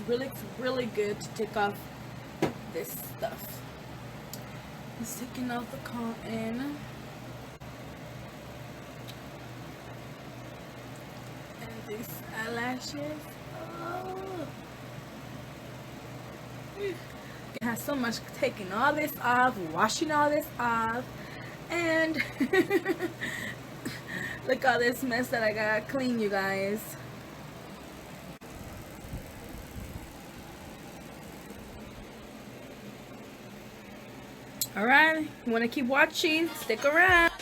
really good to take off this stuff. It's taking off the cotton. And these eyelashes. Oh. It has so much taking all this off, washing all this off, and look at all this mess that I gotta clean, you guys. Alright, you wanna keep watching? Stick around.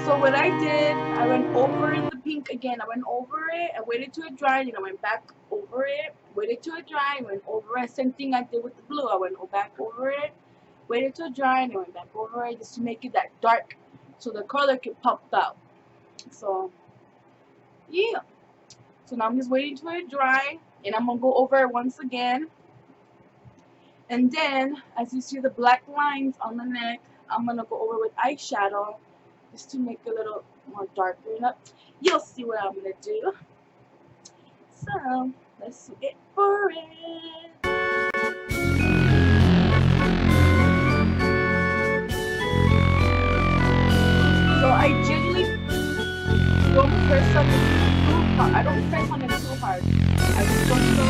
So what I did, I went over the pink again. I went over it, I waited till it dried, and I went back over it, waited till it dried, went over it. Same thing I did with the blue. I went back over it, waited till it dried, and I went back over it just to make it that dark so the color could pop out. So yeah. So now I'm just waiting till it dry, and I'm gonna go over it once again. And then, as you see the black lines on the neck, I'm gonna go over with eyeshadow just to make it a little more darker. You'll see what I'm gonna do. So let's see it for it. So I generally don't press on it too hard. I don't press on it too hard. I just don't go.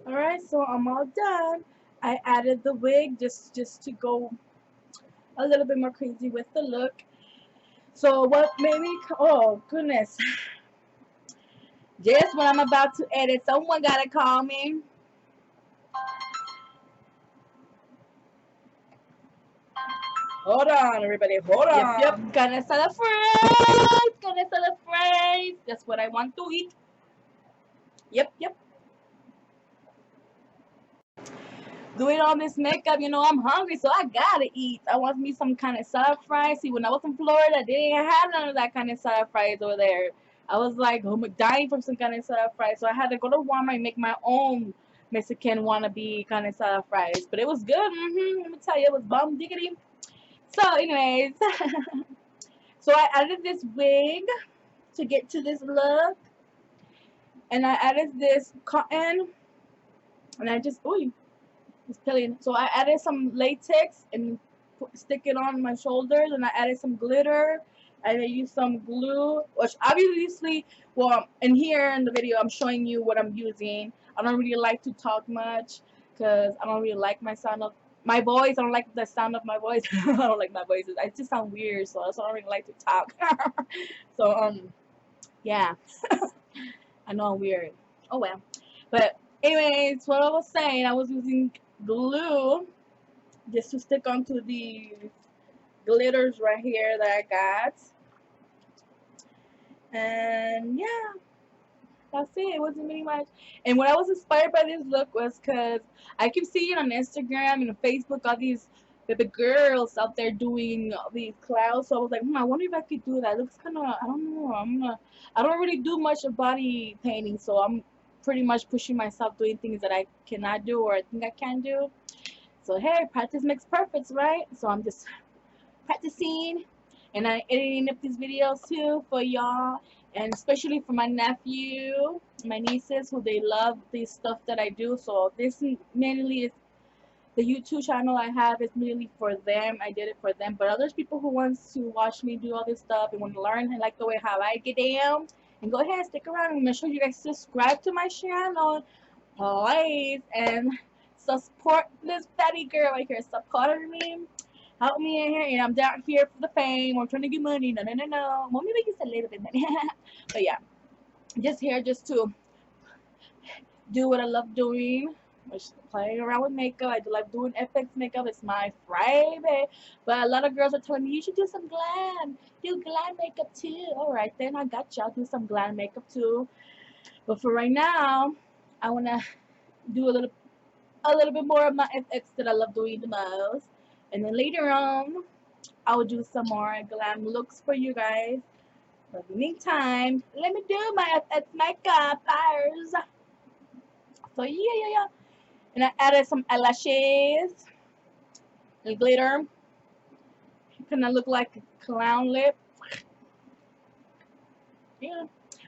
Alright, so I'm all done. I added the wig just to go a little bit more crazy with the look. So what made me, oh goodness, just when I'm about to edit, someone gotta call me. Hold on, everybody, hold on. Yep, gonna celebrate, gonna celebrate. That's what I want to eat. Yep. Doing all this makeup, you know, I'm hungry, so I gotta eat. I want me some kind of stir fry. See, when I was in Florida, they didn't have none of that kind of stir fries over there. I was like, oh, I'm dying for some kind of stir fry, so I had to go to Walmart and make my own Mexican wannabe kind of stir fries. But it was good. Let me tell you, it was bomb diggity. So, anyways, so I added this wig to get to this look, and I added this cotton, and I just, ooh, it's peeling. So I added some latex and stick it on my shoulders, and I added some glitter, and I used some glue, which obviously, well, in here in the video, I'm showing you what I'm using. I don't really like to talk much because I don't really like my sound of my voice. I don't like the sound of my voice. I don't like my voice. I just sound weird, so I don't really like to talk. So yeah, I know I'm weird. Oh well, but anyways, what I was saying, I was using glue just to stick onto the glitters right here that I got. And yeah, that's it. It wasn't really much. And what I was inspired by this look was because I keep seeing on Instagram and Facebook all these baby girls out there doing these clouds. So I was like, I wonder if I could do that. It looks kind of, I don't know. I don't really do much of body painting, so I'm pretty much pushing myself doing things that I cannot do or I think I can do. So hey, practice makes perfect, right? So I'm just practicing, and I'm editing up these videos too for y'all, and especially for my nephew, my nieces, who they love this stuff that I do. So this mainly is the YouTube channel I have is mainly for them. I did it for them, but others people who wants to watch me do all this stuff and want to learn and like the way how I get down, and go ahead, stick around. I'm gonna show you guys subscribe to my channel, please, and support this fatty girl right here. Support me. Help me in here, and I'm down here for the fame. I'm trying to get money. No. Well, maybe just a little bit money. But yeah, just here just to do what I love doing, which is playing around with makeup. I do like doing FX makeup. It's my Friday. But a lot of girls are telling me, you should do some glam. Do glam makeup too. Alright, then I got y'all. Do some glam makeup too. But for right now, I want to do a little bit more of my FX that I love doing the most. And then later on, I will do some more glam looks for you guys. But in the meantime, let me do my FX makeup first. So yeah. And I added some eyelashes and glitter. Kind of look like a clown lip. Yeah.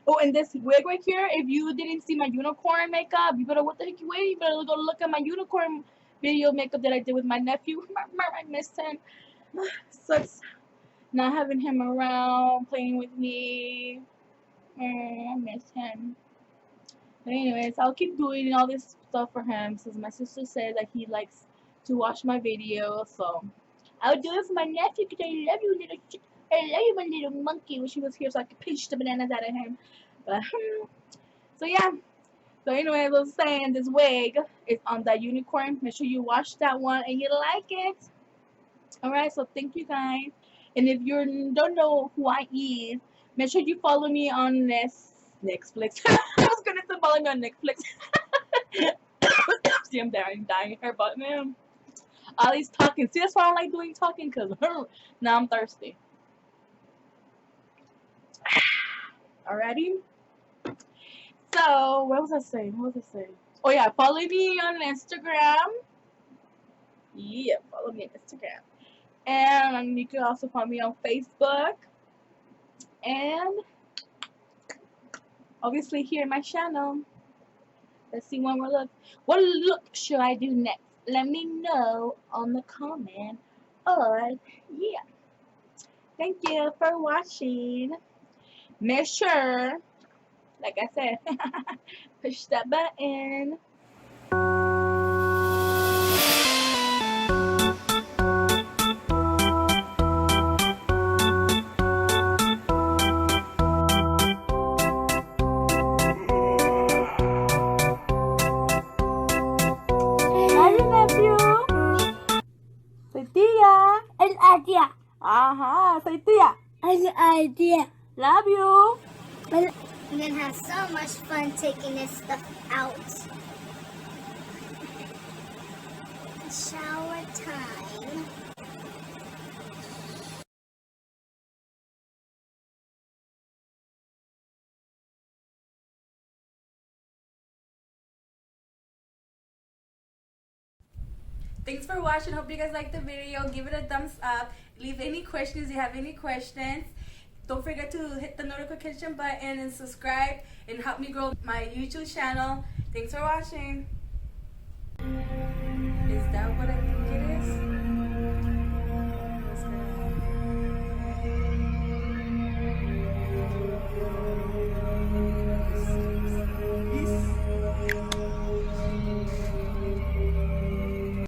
Oh, and this wig right here, if you didn't see my unicorn makeup, you better, what the heck you waiting? You better go look at my unicorn video makeup that I did with my nephew. I missed him. Sucks not having him around, playing with me. I miss him. But anyways, I'll keep doing all this stuff for him since my sister said that he likes to watch my videos. So I'll do it for my nephew because I love you, little. I love you, my little monkey. Wish he was here so I could pinch the bananas out of him. But so yeah. So anyway, I was saying this wig is on that unicorn. Make sure you watch that one and you like it. Alright, so thank you guys. And if you don't know who I is, make sure you follow me on this Netflix. I was gonna say follow me on Netflix. See, I'm dying here, but man, all these talking. See, that's why I don't like doing talking, cause now I'm thirsty. Alrighty. So what was I saying? Oh yeah, follow me on Instagram. Yeah, follow me on Instagram. And you can also follow me on Facebook. And obviously here in my channel. Let's see one more look. What look should I do next? Let me know on the comment. Or yeah. Thank you for watching. Make sure, like I said, push that button. Say Tia. An idea. Love you. I'm gonna have so much fun taking this stuff out. Shower time. Thanks for watching. Hope you guys liked the video. Give it a thumbs up. Leave any questions if you have any questions. Don't forget to hit the notification button and subscribe and help me grow my YouTube channel. Thanks for watching.